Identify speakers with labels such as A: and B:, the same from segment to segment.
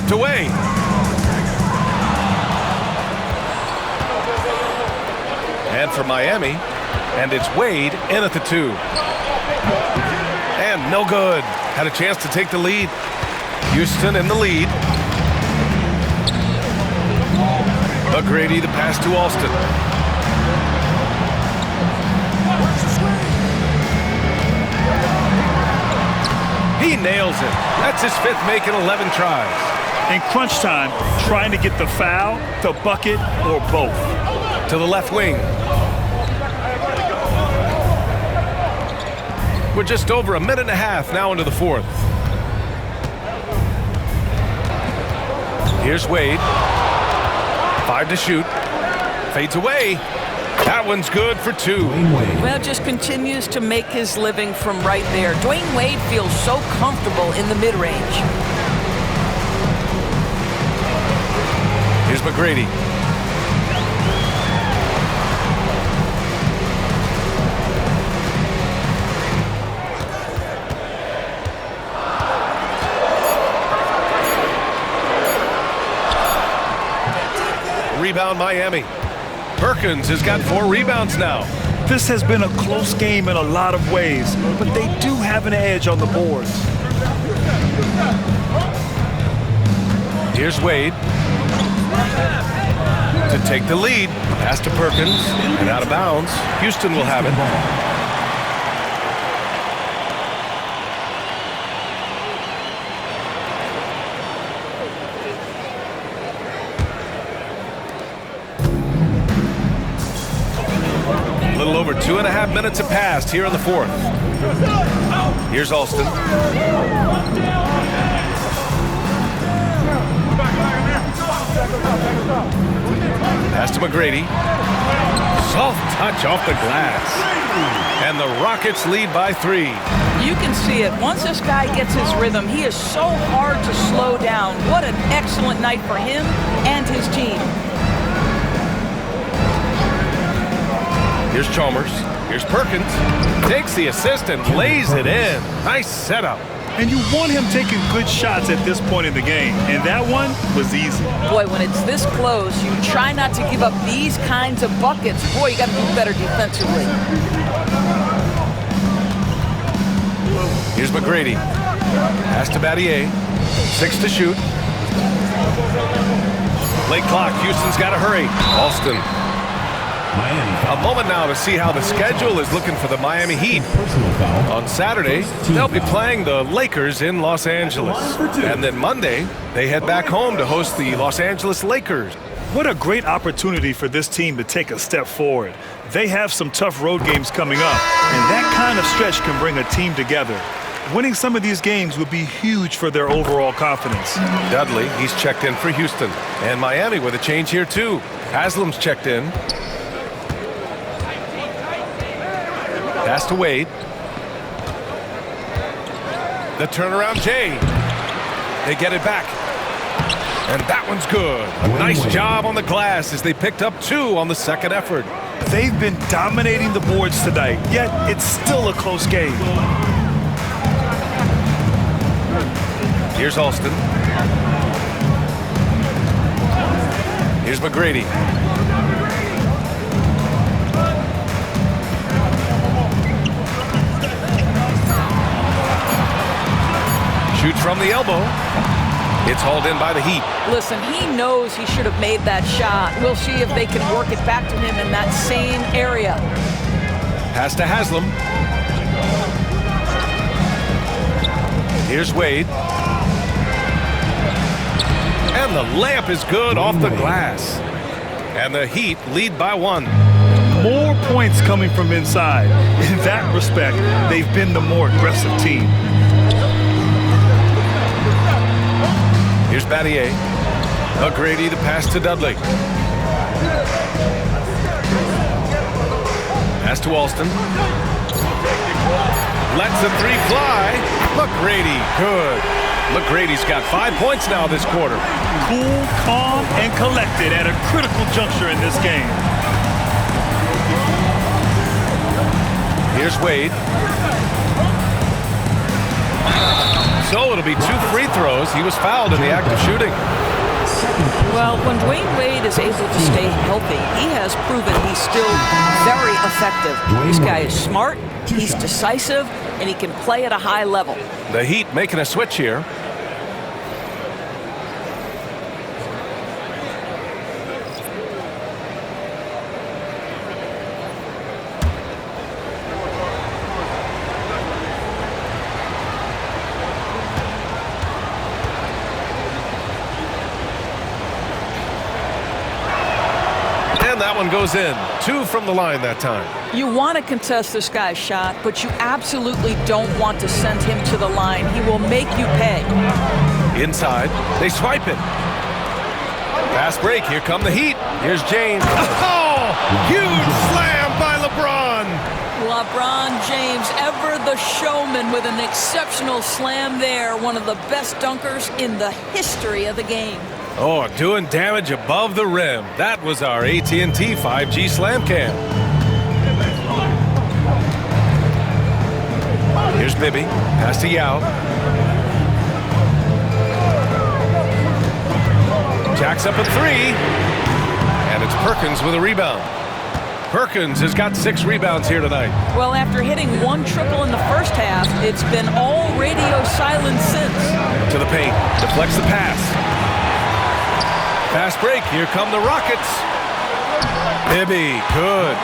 A: tipped away. And for Miami, and it's Wade in at the 2. And no good. Had a chance to take the lead. Houston in the lead. McGrady, the pass to Alston. He nails it. That's his 5th make in 11 tries.
B: In crunch time, trying to get the foul, the bucket, or both.
A: To the left wing. We're just over a minute and a half now into the 4th. Here's Wade. 5 to shoot. Fades away. That one's good for 2.
C: Well, just continues to make his living from right there. Dwayne Wade feels so comfortable in the mid-range.
A: Here's McGrady. Rebound Miami. Perkins has got 4 rebounds now.
B: This has been a close game in a lot of ways, but they do have an edge on the boards.
A: Here's Wade to take the lead. Pass to Perkins and out of bounds. Houston will have it. A little over 2.5 minutes have passed here in the 4th. Here's Alston. Pass to McGrady. Soft touch off the glass. And the Rockets lead by 3.
C: You can see it. Once this guy gets his rhythm, he is so hard to slow down. What an excellent night for him and his team.
A: Here's Chalmers. Here's Perkins. Takes the assist and lays it in. Nice setup.
B: And you want him taking good shots at this point in the game. And that one was easy.
C: Boy, when it's this close, you try not to give up these kinds of buckets. Boy, you got to do better defensively.
A: Here's McGrady. Pass to Battier. 6 to shoot. Late clock. Houston's got to hurry. Alston. A moment now to see how the schedule is looking for the Miami Heat. On Saturday, they'll be playing the Lakers in Los Angeles. And then Monday, they head back home to host the Los Angeles Lakers.
B: What a great opportunity for this team to take a step forward. They have some tough road games coming up, and that kind of stretch can bring a team together. Winning some of these games would be huge for their overall confidence.
A: Dudley, he's checked in for Houston. And Miami with a change here too. Haslam's checked in. Pass to Wade. The turnaround Jay. They get it back. And that one's good. A nice job on the glass as they picked up 2 on the second effort.
B: They've been dominating the boards tonight, yet it's still a close game.
A: Here's Alston. Here's McGrady. Shoots from the elbow. It's hauled in by the Heat.
C: Listen, he knows he should have made that shot. We'll see if they can work it back to him in that same area.
A: Pass to Haslam. Here's Wade. And the layup is good off the glass. And the Heat lead by 1.
B: More points coming from inside. In that respect, they've been the more aggressive team.
A: Here's Battier. McGrady, the pass to Dudley. Pass to Alston. Lets the 3 fly. McGrady, good. McGrady's got 5 points now this quarter.
B: Cool, calm, and collected at a critical juncture in this game.
A: Here's Wade. So it'll be 2 free throws. He was fouled in the act of shooting.
C: Well, when Dwayne Wade is able to stay healthy, he has proven he's still very effective. This guy is smart, he's decisive, and he can play at a high level.
A: The Heat making a switch here. That one goes in. 2 from the line that time.
C: You want to contest this guy's shot, but you absolutely don't want to send him to the line. He will make you pay.
A: Inside, they swipe it. Fast break, here come the Heat. Here's James. Oh, huge slam by LeBron.
C: LeBron James, ever the showman, with an exceptional slam there. One of the best dunkers in the history of the game.
A: Oh, doing damage above the rim. That was our AT&T 5G Slam Cam. Here's Bibby. Pass to Yao. Jacks up a 3. And it's Perkins with a rebound. Perkins has got 6 rebounds here tonight.
C: Well, after hitting 1 triple in the first half, it's been all radio silence since.
A: To the paint. Deflects the pass. Fast break, here come the Rockets. Bibby, good.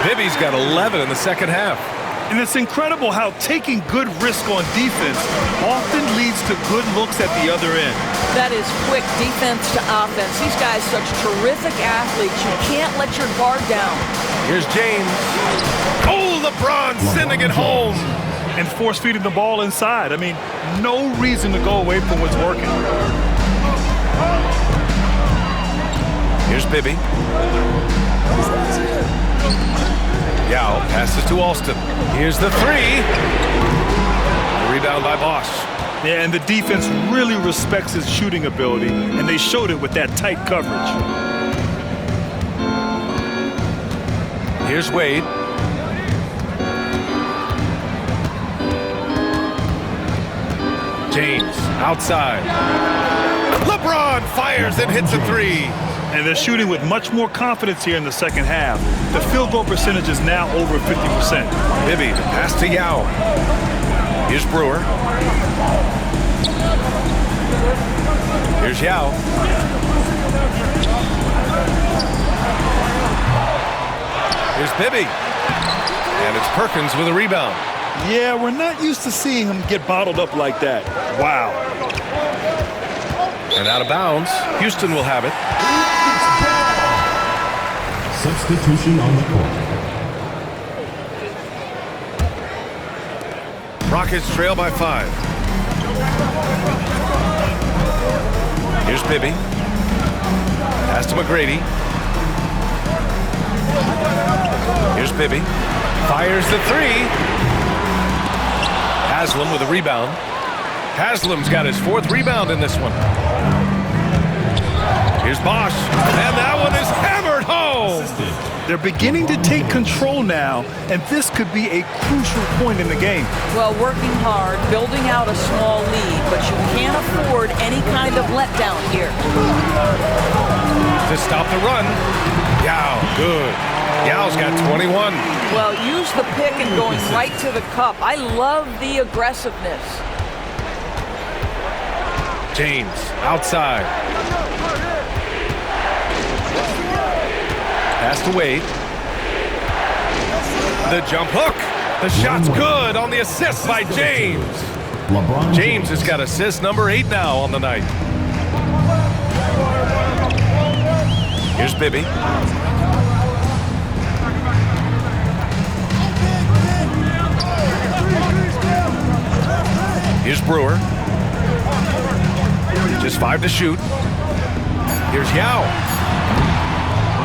A: Bibby's got 11 in the second half.
B: And it's incredible how taking good risk on defense often leads to good looks at the other end.
C: That is quick defense to offense. These guys such terrific athletes. You can't let your guard down.
A: Here's James. Oh, LeBron sending it home.
B: And force feeding the ball inside. I mean, no reason to go away from what's working.
A: Here's Bibby. Yao passes to Alston. Here's the 3. The rebound by Bosch.
B: Yeah, and the defense really respects his shooting ability, and they showed it with that tight coverage.
A: Here's Wade. James outside. LeBron fires and hits a 3.
B: And they're shooting with much more confidence here in the second half. The field goal percentage is now over 50%.
A: Bibby, the pass to Yao. Here's Brewer. Here's Yao. Here's Bibby. And it's Perkins with a rebound.
B: Yeah, we're not used to seeing him get bottled up like that. Wow.
A: And out of bounds, Houston will have it.
D: Substitution on the court.
A: Rockets trail by 5. Here's Bibby. Pass to McGrady. Here's Bibby. Fires the 3. Haslam with a rebound. Haslam's got his 4th rebound in this one. Here's Bosch. And that one is hammered home.
B: They're beginning to take control now, and this could be a crucial point in the game.
C: Well, working hard, building out a small lead, but you can't afford any kind of letdown here.
A: To stop the run. Yao, good. Yao's got 21.
C: Well, use the pick and going right to the cup. I love the aggressiveness.
A: James, outside. Pass to Wade. The jump hook. The shot's good on the assist by James. James has got assist number 8 now on the night. Here's Bibby. Here's Brewer. Just 5 to shoot. Here's Yao.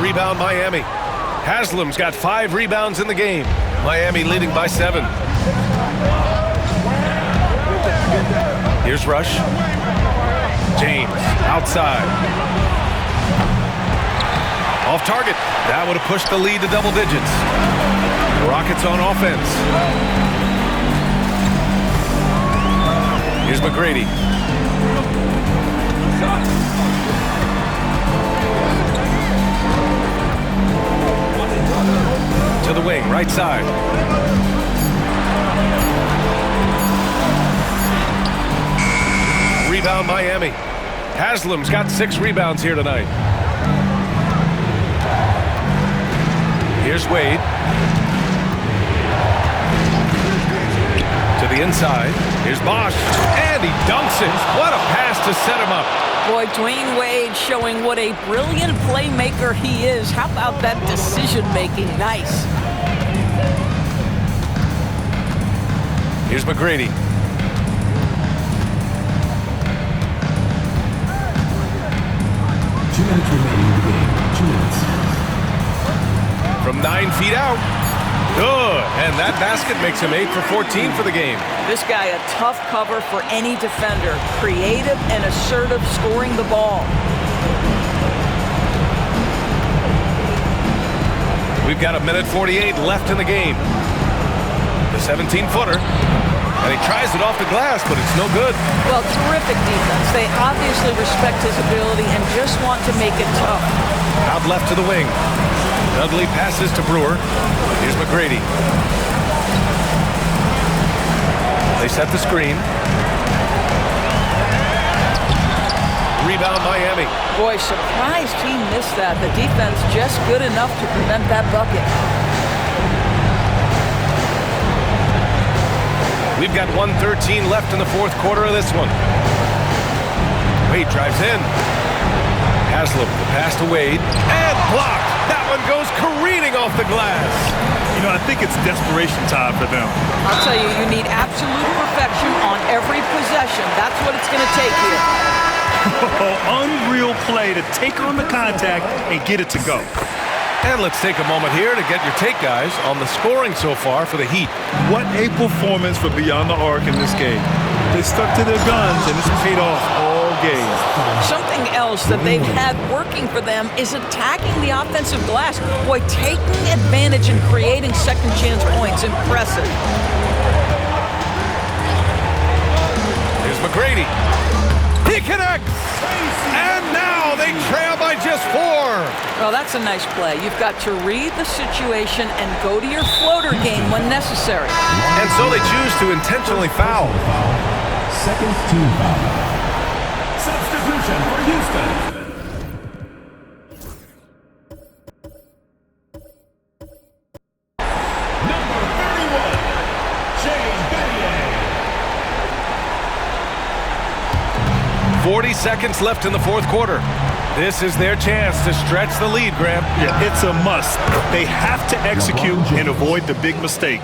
A: Rebound Miami. Haslam's got 5 rebounds in the game. Miami leading by 7. Here's Rush. James outside. Off target. That would have pushed the lead to double digits. Rockets on offense. Here's McGrady. To the wing, right side. Rebound Miami. Haslam's got 6 rebounds here tonight. Here's Wade. To the inside. Here's Bosch. And he dunks it. What a pass to set him up.
C: Boy, Dwayne Wade showing what a brilliant playmaker he is. How about that decision-making? Nice.
A: Here's McGrady. From 9 feet out. Good. And that basket makes him 8 for 14 for the game.
C: This guy a tough cover for any defender. Creative and assertive scoring the ball.
A: We've got 1:48 left in the game. The 17-footer. And he tries it off the glass, but it's no good.
C: Well, terrific defense. They obviously respect his ability and just want to make it tough.
A: Out left to the wing. Dudley passes to Brewer. Here's McGrady. They set the screen. Rebound Miami.
C: Boy, surprised he missed that. The defense just good enough to prevent that bucket.
A: We've got 1:13 left in the fourth quarter of this one. Wade drives in. Haslam, the pass to Wade. And blocked. That one goes careening off the glass.
B: You know, I think it's desperation time for them.
C: I'll tell you, you need absolute perfection on every possession. That's what it's going to take here.
B: Unreal play to take on the contact and get it to go.
A: And let's take a moment here to get your take, guys, on the scoring so far for the Heat.
B: What a performance for Beyond the Arc in this game. They stuck to their guns, and it's paid off all game.
C: Something else that they've had working for them is attacking the offensive glass. Boy, taking advantage and creating second chance points. Impressive.
A: Here's McGrady. He connects! And now they trail by just 4.
C: Well, that's a nice play. You've got to read the situation and go to your floater game when necessary.
A: And so they choose to intentionally foul.
D: Second team foul. Substitution for Houston. Number 31, Shea Battier.
A: 40 seconds left in the fourth quarter. This is their chance to stretch the lead, Graham.
B: Yeah, it's a must. They have to execute and avoid the big mistake.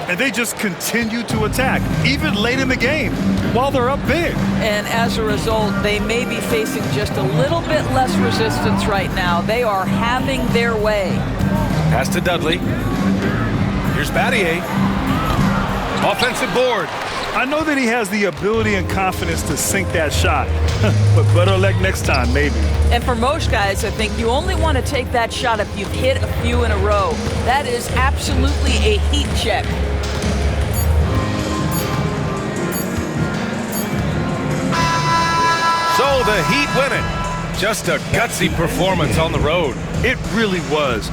B: And they just continue to attack, even late in the game, while they're up big.
C: And as a result, they may be facing just a little bit less resistance right now. They are having their way.
A: Pass to Dudley. Here's Battier. Offensive board.
B: I know that he has the ability and confidence to sink that shot, but better luck next time, maybe.
C: And for most guys, I think you only want to take that shot if you've hit a few in a row. That is absolutely a heat check.
A: So the Heat win it. Just a gutsy performance on the road.
B: It really was.